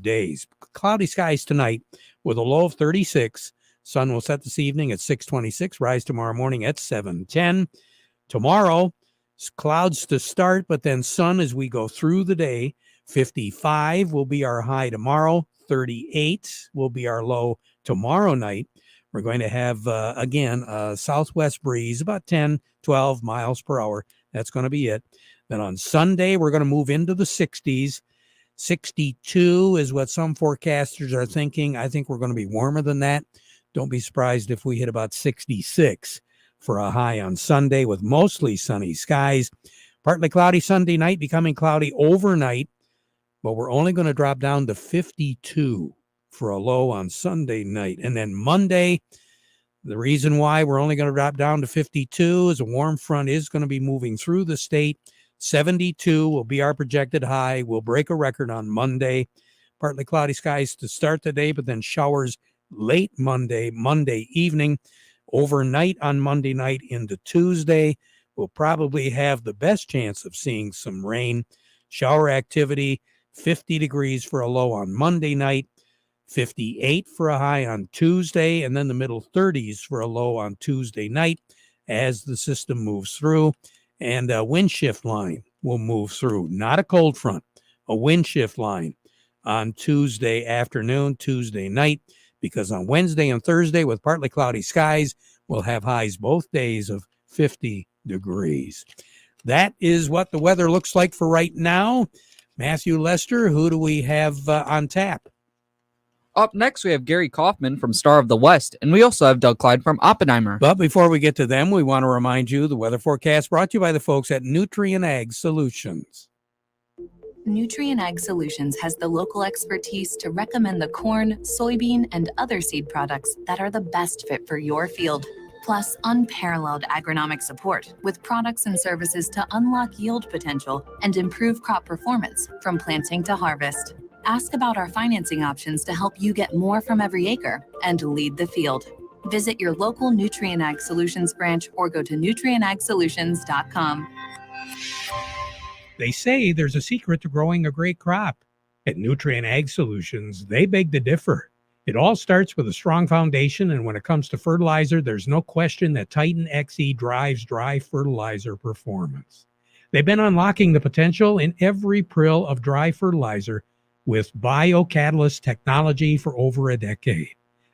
days. Cloudy skies tonight with a low of 36. Sun will set this evening at 6:26, rise tomorrow morning at 7:10. Tomorrow, clouds to start, but then sun as we go through the day. 55 will be our high tomorrow. 38 will be our low tomorrow night. We're going to have, again, a southwest breeze, about 10, 12 miles per hour. That's going to be it. Then on Sunday, we're going to move into the 60s. 62 is what some forecasters are thinking. I think we're going to be warmer than that. Don't be surprised if we hit about 66 for a high on Sunday with mostly sunny skies. Partly cloudy Sunday night, becoming cloudy overnight, but we're only going to drop down to 52 for a low on Sunday night. And then Monday, the reason why we're only going to drop down to 52 is a warm front is going to be moving through the state. 72 will be our projected high. We'll break a record on Monday. Partly cloudy skies to start the day, but then showers late Monday evening. Overnight on Monday night into Tuesday, we'll probably have the best chance of seeing some rain. Shower activity, 50 degrees for a low on Monday night, 58 for a high on Tuesday, and then the middle 30s for a low on Tuesday night as the system moves through. And a wind shift line will move through, not a cold front, a wind shift line on Tuesday afternoon, Tuesday night, because on Wednesday and Thursday with partly cloudy skies, we'll have highs both days of 50 degrees. That is what the weather looks like for right now. Matthew Lester, who do we have on tap? Up next, we have Gary Kaufman from Star of the West, and we also have Doug Clyde from Oppenheimer. But before we get to them, we want to remind you the weather forecast brought to you by the folks at Nutrient Ag Solutions. Nutrient Ag Solutions has the local expertise to recommend the corn, soybean, and other seed products that are the best fit for your field. Plus, unparalleled agronomic support with products and services to unlock yield potential and improve crop performance from planting to harvest. Ask about our financing options to help you get more from every acre and lead the field. Visit your local Nutrient Ag Solutions branch or go to nutrientagsolutions.com. They say there's a secret to growing a great crop. At Nutrient Ag Solutions, they beg to differ. It all starts with a strong foundation, and when it comes to fertilizer, there's no question that Titan XE drives dry fertilizer performance. They've been unlocking the potential in every prill of dry fertilizer with biocatalyst technology for over a decade.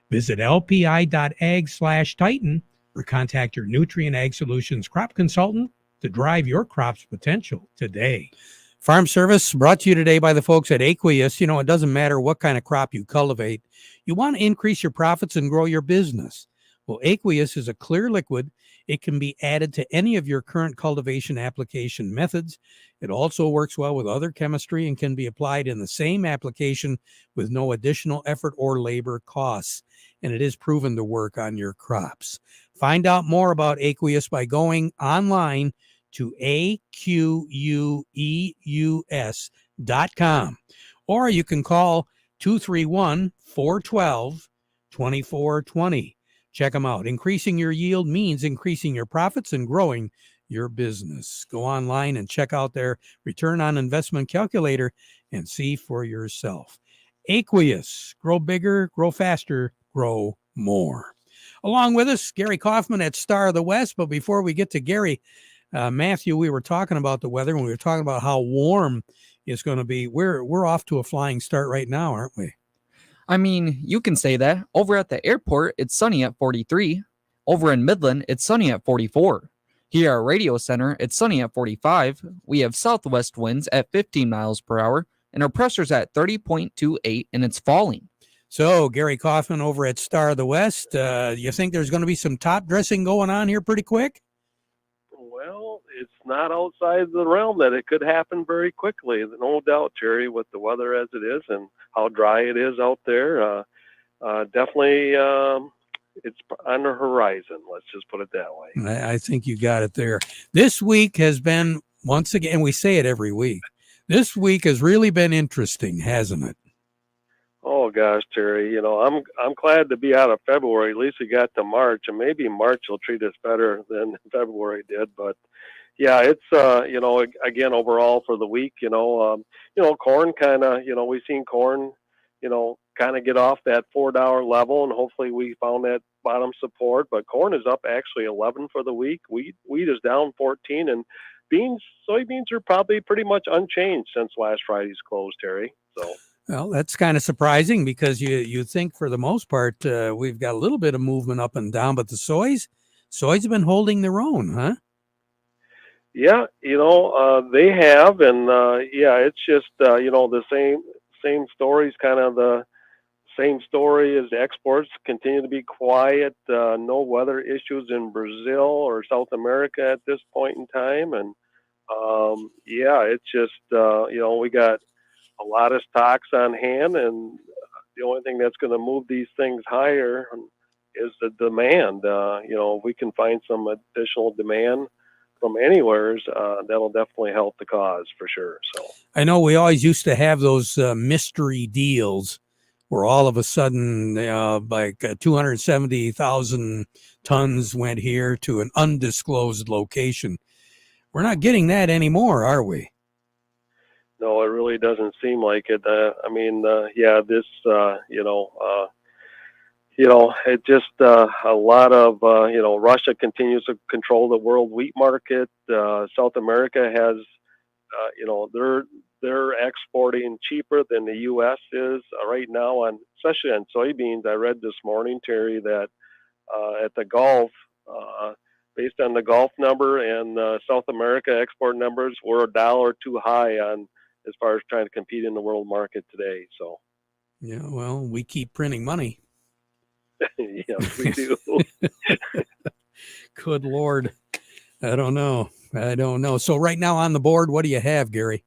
Visit lpi.ag/Titan or contact your Nutrient Ag Solutions crop consultant to drive your crop's potential today. Farm Service brought to you today by the folks at Aqueous. You know, it doesn't matter what kind of crop you cultivate. You want to increase your profits and grow your business. Well, Aqueous is a clear liquid. It can be added to any of your current cultivation application methods. It also works well with other chemistry and can be applied in the same application with no additional effort or labor costs. And it is proven to work on your crops. Find out more about Aqueous by going online to aqueous.com, or you can call 231-412-2420. Check them out. Increasing your yield means increasing your profits and growing your business. Go online and check out their return on investment calculator and see for yourself. Aqueous, grow bigger, grow faster, grow more. Along with us, Gary Kaufman at Star of the West. But before we get to Gary, Matthew, we were talking about the weather and we were talking about how warm it's going to be. We're off to a flying start right now, aren't we? I mean, you can say that. Over at the airport, it's sunny at 43. Over in Midland, it's sunny at 44. Here at Radio Center, it's sunny at 45. We have southwest winds at 15 miles per hour, and our pressure's at 30.28, and it's falling. So, Gary Kaufman over at Star of the West, you think there's going to be some top dressing going on here pretty quick? Well, it's not outside the realm that it could happen very quickly. No doubt, Jerry, with the weather as it is and how dry it is out there. Definitely it's on the horizon. Let's just put it that way. I think you got it there. This week has been, once again, we say it every week, this week has really been interesting, hasn't it? Oh gosh, Terry, you know, I'm glad to be out of February. At least we got to March, and maybe March will treat us better than February did. But yeah, it's you know, again overall for the week, corn kind of, we've seen corn kind of get off that $4 level, and hopefully we found that bottom support. But corn is up actually 11 for the week. Wheat is down 14, and soybeans are probably pretty much unchanged since last Friday's close, Terry. So. Well, that's kind of surprising because you think for the most part we've got a little bit of movement up and down, but the soys have been holding their own, huh? Yeah, they have, and it's just the same stories, kind of the same story as the exports continue to be quiet. No weather issues in Brazil or South America at this point in time, and it's just we got a lot of stocks on hand, and the only thing that's going to move these things higher is the demand. If we can find some additional demand from anywheres, that'll definitely help the cause for sure. So I know we always used to have those mystery deals where all of a sudden like 270,000 tons went here to an undisclosed location. We're not getting that anymore, are we? No, it really doesn't seem like it. It just a lot of, Russia continues to control the world wheat market. South America has, they're exporting cheaper than the U.S. is right now, especially on soybeans. I read this morning, Terry, that at the Gulf, based on the Gulf number and South America export numbers, we're $1 too high on as far as trying to compete in the world market today. So, yeah, well, we keep printing money. Yes, we do. Good Lord. I don't know. So right now on the board, what do you have, Gary?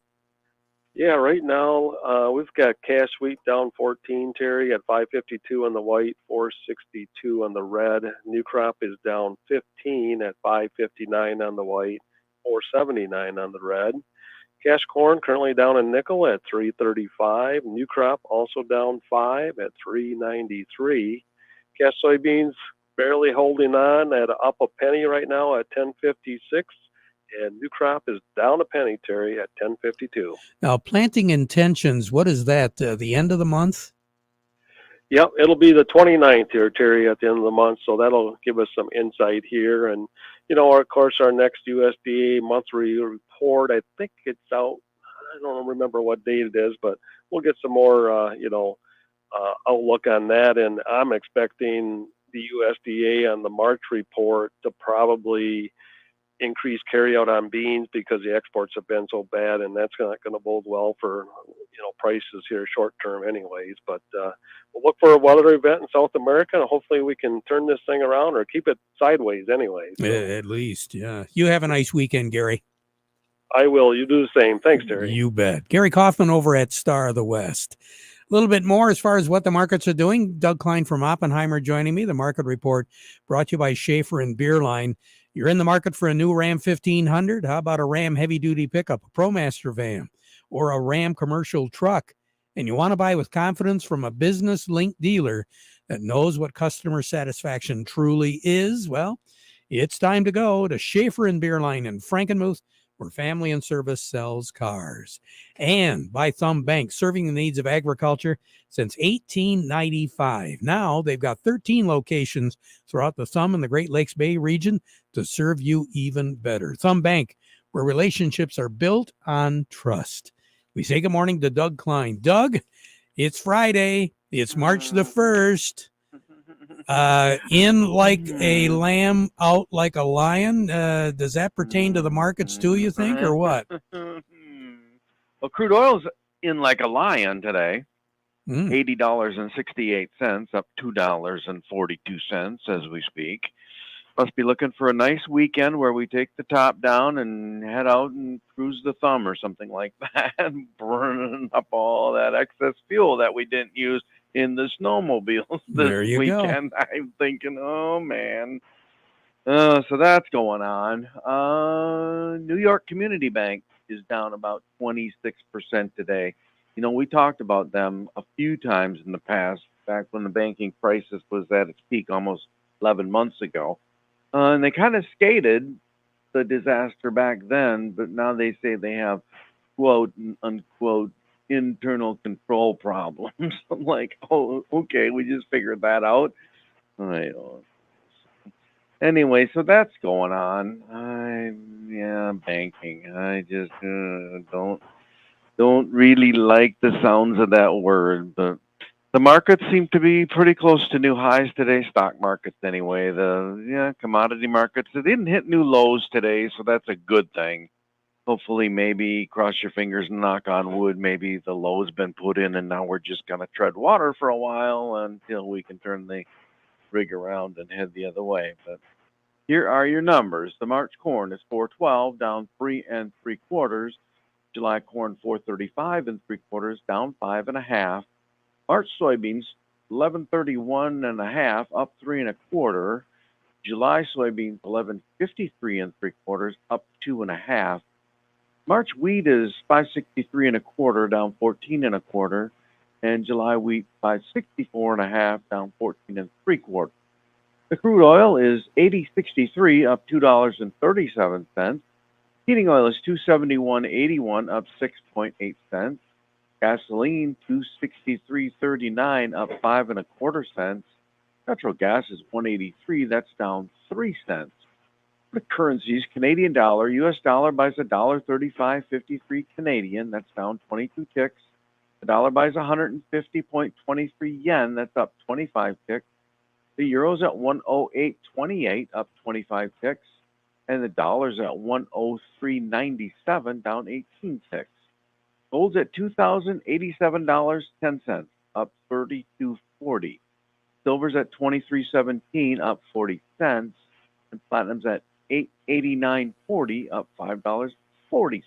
Yeah, right now we've got cash wheat down 14, Terry, at 552 on the white, 462 on the red. New crop is down 15 at 559 on the white, 479 on the red. Cash corn currently down a nickel at 335. New crop also down 5 at 393. Cash soybeans barely holding on at up a penny right now at 1056. And new crop is down a penny, Terry, at 1052. Now, planting intentions, what is that? The end of the month? Yep, it'll be the 29th here, Terry, at the end of the month. So that'll give us some insight here. And, of course, our next USDA monthly report, I think it's out. I don't remember what date it is, but we'll get some more, outlook on that. And I'm expecting the USDA on the March report to probably increase carryout on beans because the exports have been so bad, and that's not going to bode well for prices here short term anyways. But we'll look for a weather event in South America, and hopefully we can turn this thing around or keep it sideways anyways. So. At least, yeah. You have a nice weekend, Gary. I will. You do the same. Thanks, Terry. You bet. Gary Kaufman over at Star of the West. A little bit more as far as what the markets are doing. Doug Klein from Oppenheimer joining me. The market report brought to you by Schaefer and Beerline. You're in the market for a new Ram 1500. How about a Ram heavy-duty pickup, a ProMaster van, or a Ram commercial truck? And you want to buy with confidence from a business-linked dealer that knows what customer satisfaction truly is? Well, it's time to go to Schaefer and Beerline in Frankenmuth, where family and service sells cars. And by Thumb Bank, serving the needs of agriculture since 1895. Now they've got 13 locations throughout the Thumb and the Great Lakes Bay region to serve you even better. Thumb Bank, where relationships are built on trust. We say good morning to Doug Klein. Doug, it's Friday. It's March the 1st. In like a lamb, out like a lion. Does that pertain to the markets too, you think, or what? Well, crude oil's in like a lion today. $80.68, up $2.42 as we speak. Must be looking for a nice weekend where we take the top down and head out and cruise the Thumb or something like that, burning up all that excess fuel that we didn't use in the snowmobiles this weekend. Go. I'm thinking, oh man. So that's going on. New York Community Bank is down about 26% today. We talked about them a few times in the past, back when the banking crisis was at its peak almost 11 months ago. And they kind of skated the disaster back then, but now they say they have, quote, unquote, internal control problems. I'm like, oh, okay, we just figured that out. I don't. Anyway, so that's going on. Yeah, banking. I just don't really like the sounds of that word, but the markets seem to be pretty close to new highs today. Stock markets, anyway. The commodity markets. They didn't hit new lows today, so that's a good thing. Hopefully, maybe cross your fingers and knock on wood. Maybe the low's been put in, and now we're just gonna tread water for a while until we can turn the rig around and head the other way. But here are your numbers. The March corn is 412, down 3 3/4. July corn 435 3/4, down 5.5. March soybeans 1131.5, up 3 1/4. July soybeans 1153 3/4, up 2.5. March wheat is 563 1/4, down 14 1/4, and July wheat 564.5, down 14 3/4. The crude oil is 80.63, up $2.37. Heating oil is 271.81, up 6.8 cents. Gasoline 263.39, up 5 1/4 cents. Natural gas is 183, that's down 3 cents. The currencies: Canadian dollar, U.S. dollar buys $1.3553 Canadian, that's down 22 ticks. The dollar buys 150.23 yen, that's up 25 ticks. The euro's at 108.28, up 25 ticks. And the dollar's at 103.97, down 18 ticks. Gold's at $2,087.10, up 32.40. Silver's at 23.17, up 40 cents. And platinum's at 889.40, up $5.40.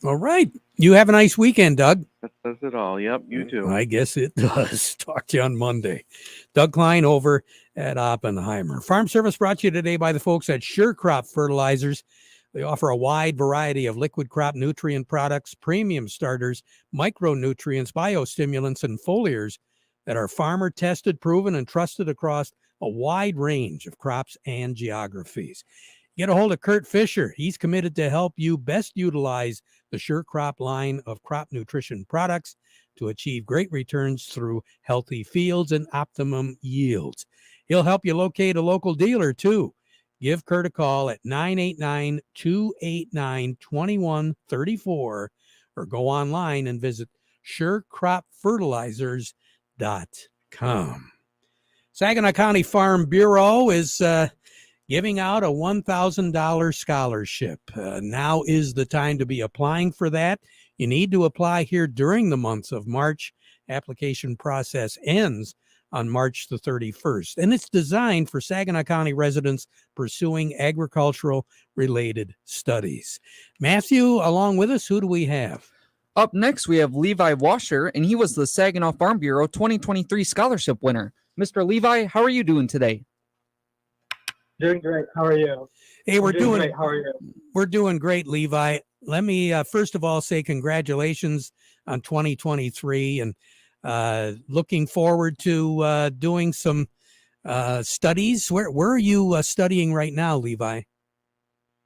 All right. You have a nice weekend, Doug. That says it all. Yep, you too. I guess it does. Talk to you on Monday. Doug Klein over at Oppenheimer. Farm Service brought to you today by the folks at Sure Crop Fertilizers. They offer a wide variety of liquid crop nutrient products, premium starters, micronutrients, biostimulants, and foliars that are farmer tested, proven, and trusted across a wide range of crops and geographies. Get a hold of Kurt Fisher. He's committed to help you best utilize the Sure Crop line of crop nutrition products to achieve great returns through healthy fields and optimum yields. He'll help you locate a local dealer, too. Give Kurt a call at 989-289-2134 or go online and visit surecropfertilizers.com. Saginaw County Farm Bureau is giving out a $1,000 scholarship. Now is the time to be applying for that. You need to apply here during the month of March. Application process ends on March the 31st, and it's designed for Saginaw County residents pursuing agricultural-related studies. Matthew, along with us, who do we have? Up next, we have Levi Washer, and he was the Saginaw Farm Bureau 2023 scholarship winner. Mr. Levi, how are you doing today? Doing great. How are you? Hey, we're doing great. How are you? We're doing great, Levi. Let me first of all say congratulations on 2023, and looking forward to doing some studies. Where are you studying right now, Levi?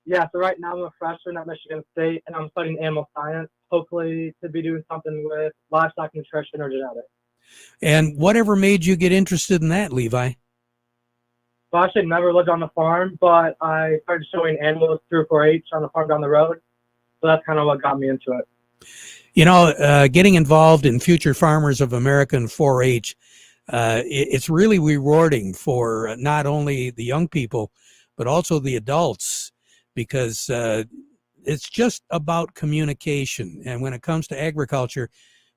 Yeah, so right now I'm a freshman at Michigan State, and I'm studying animal science, hopefully to be doing something with livestock nutrition or genetics. And whatever made you get interested in that, Levi? Well, I actually never lived on the farm, but I started showing animals through 4-H on the farm down the road. So that's kind of what got me into it. You know, getting involved in Future Farmers of America and 4-H, it's really rewarding for not only the young people, but also the adults, because it's just about communication. And when it comes to agriculture,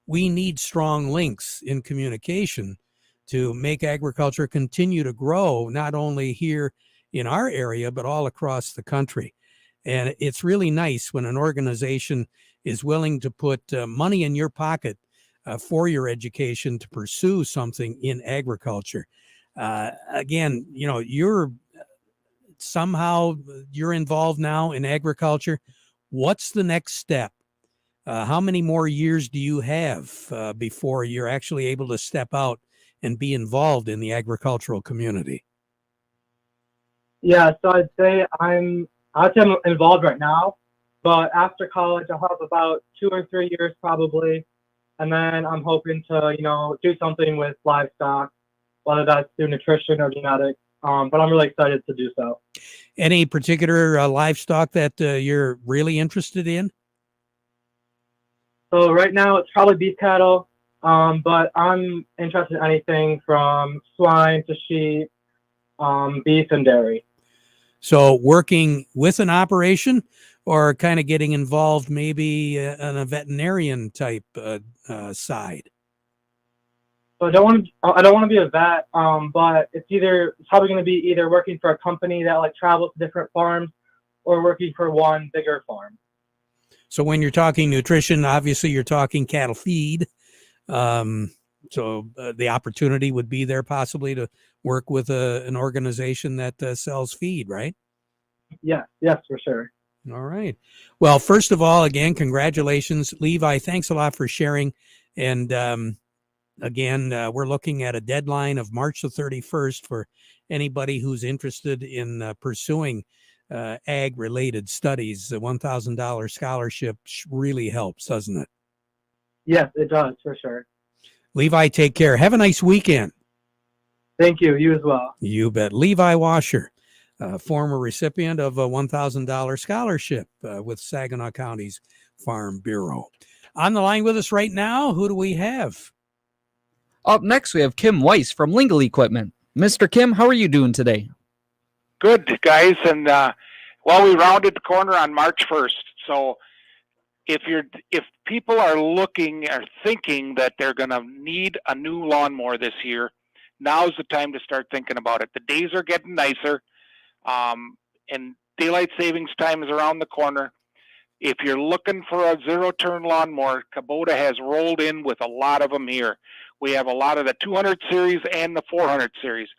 we need strong links in communication to make agriculture continue to grow, not only here in our area, but all across the country. And it's really nice when an organization is willing to put money in your pocket for your education to pursue something in agriculture. Again, you know, you're involved now in agriculture. What's the next step? How many more years do you have before you're actually able to step out and be involved in the agricultural community? Yeah, so I'd say I'm involved right now, but after college I'll have about 2 or 3 years probably And then I'm hoping to, do something with livestock, whether that's through nutrition or genetics. But I'm really excited to do so. Any particular livestock that you're really interested in? So right now it's probably beef cattle, but I'm interested in anything from swine to sheep, beef and dairy. So working with an operation or kind of getting involved maybe on a veterinarian type side? So I don't want to be a vet, but it's probably going to be either working for a company that like travels to different farms or working for one bigger farm. So when you're talking nutrition, obviously you're talking cattle feed. So the opportunity would be there possibly to work with an organization that sells feed, right? Yes, for sure. All right. Well, first of all, again, congratulations, Levi. Thanks a lot for sharing. And again, we're looking at a deadline of March the 31st for anybody who's interested in pursuing ag-related studies. The $1,000 scholarship really helps, doesn't it? Yes, it does, for sure. Levi, take care. Have a nice weekend. Thank you. You as well. You bet. Levi Washer, former recipient of a $1,000 scholarship with Saginaw County's Farm Bureau. On the line with us right now, who do we have? Up next, we have Kim Weiss from Lingle Equipment. Mr. Kim, how are you doing today? Good, guys. And we rounded the corner on March 1st. So if people are looking or thinking that they're going to need a new lawnmower this year, now's the time to start thinking about it. The days are getting nicer, and daylight savings time is around the corner. If you're looking for a zero-turn lawnmower, Kubota has rolled in with a lot of them here. We have a lot of the 200 series and the 400 series.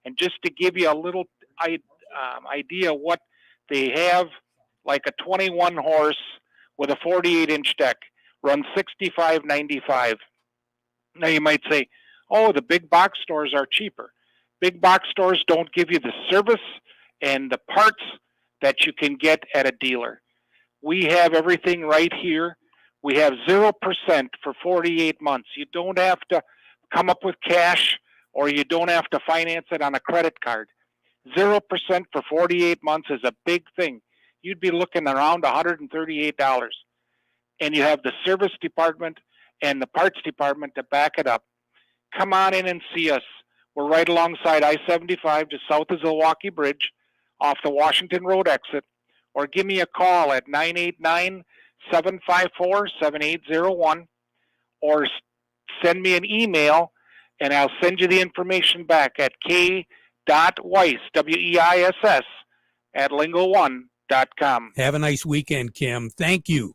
And just to give you a little idea what they have, like a 21 horse with a 48-inch deck runs $65.95. Now you might say, oh, the big box stores are cheaper. Big box stores don't give you the service and the parts that you can get at a dealer. We have everything right here. We have 0% for 48 months. You don't have to come up with cash, or you don't have to finance it on a credit card. 0% for 48 months is a big thing. You'd be looking around $138. And you have the service department and the parts department to back it up. Come on in and see us. We're right alongside I-75 just south of Milwaukee Bridge off the Washington Road exit. Or give me a call at 989-754-7801. Or send me an email, and I'll send you the information back at k.weiss, W-E-I-S-S, at lingo1.com. Have a nice weekend, Kim. Thank you.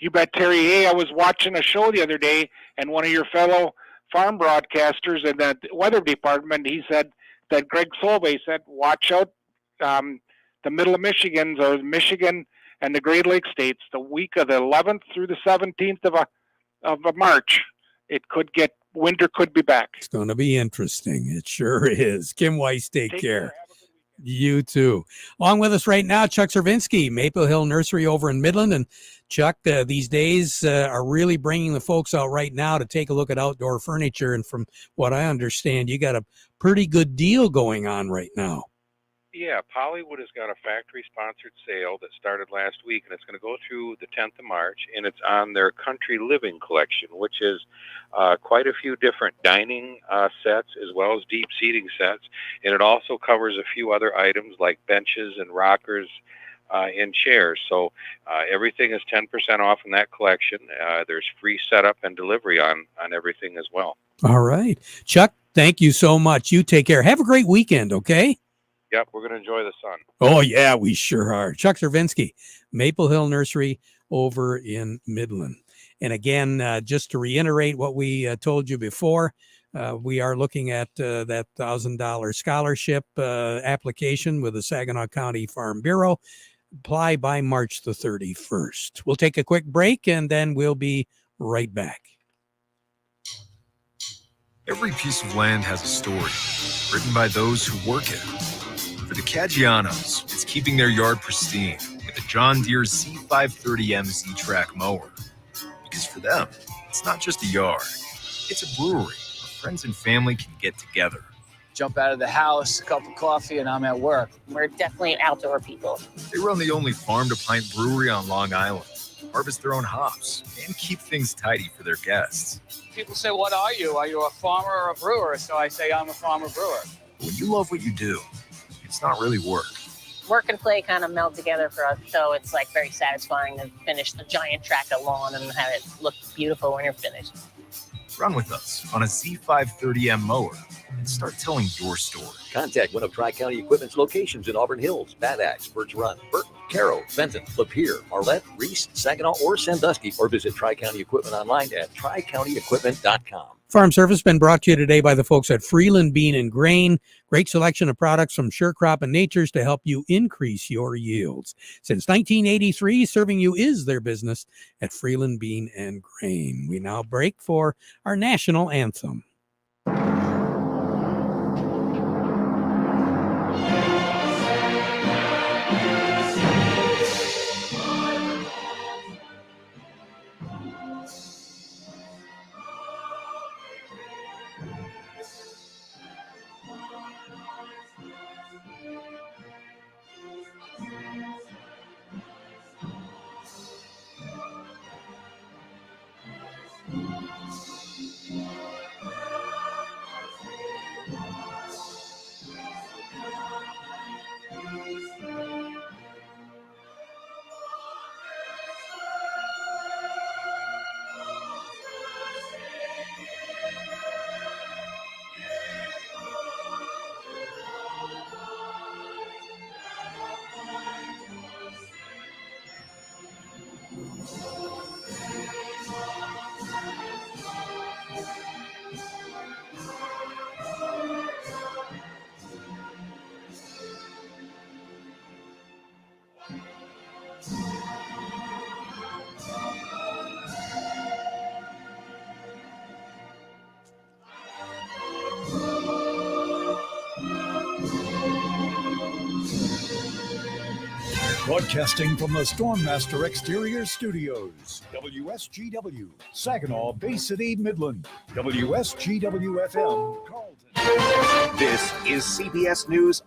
You bet, Terry. Hey, I was watching a show the other day, and one of your fellow farm broadcasters in the weather department, he said that Greg Solvay said, watch out the middle of Michigan, or Michigan and the Great Lakes states, the week of the 11th through the 17th of March, winter could be back. It's going to be interesting. It sure is. Kim Weiss, take care. You too. Along with us right now, Chuck Cervinsky, Maple Hill Nursery over in Midland. And Chuck, these days are really bringing the folks out right now to take a look at outdoor furniture. And from what I understand, you got a pretty good deal going on right now. Yeah, Pollywood has got a factory-sponsored sale that started last week, and it's going to go through the 10th of March, and it's on their country living collection, which is quite a few different dining sets as well as deep seating sets, and it also covers a few other items like benches and rockers and chairs. So everything is 10% off in that collection. There's free setup and delivery on everything as well. All right. Chuck, thank you so much. You take care. Have a great weekend, okay? Yep, we're going to enjoy the sun. Oh, yeah, we sure are. Chuck Cervinsky, Maple Hill Nursery over in Midland. And again, just to reiterate what we told you before, we are looking at that $1,000 scholarship application with the Saginaw County Farm Bureau. Apply by March the 31st. We'll take a quick break, and then we'll be right back. Every piece of land has a story written by those who work it. For the Caggianos, it's keeping their yard pristine with a John Deere Z530M Z-Track mower. Because for them, it's It's not just a yard. It's a brewery where friends and family can get together. Jump out of the house, a cup of coffee, and I'm at work. We're definitely outdoor people. They run the only farm-to-pint brewery on Long Island, harvest their own hops, and keep things tidy for their guests. People say, what are you? Are you a farmer or a brewer? So I say, I'm a farmer brewer. When you love what you do, it's not really work. Work and play kind of meld together for us, so it's like very satisfying to finish the giant tract of lawn and have it look beautiful when you're finished. Run with us on a Z530M mower and start telling your story. Contact one of Tri-County Equipment's locations in Auburn Hills, Bad Axe, Birch Run, Burton, Caro, Fenton, Lapeer, Marlette, Reese, Saginaw, or Sandusky, or visit Tri-County Equipment online at tricountyequipment.com. Farm Service been brought to you today by the folks at Freeland Bean and Grain. Great selection of products from Sure Crop and Natures to help you increase your yields. Since 1983, serving you is their business at Freeland Bean and Grain. We now break for our national anthem. Broadcasting from the Stormmaster Exterior Studios, WSGW, Saginaw, Bay City, Midland, WSGW-FM, Carlton. This is CBS News.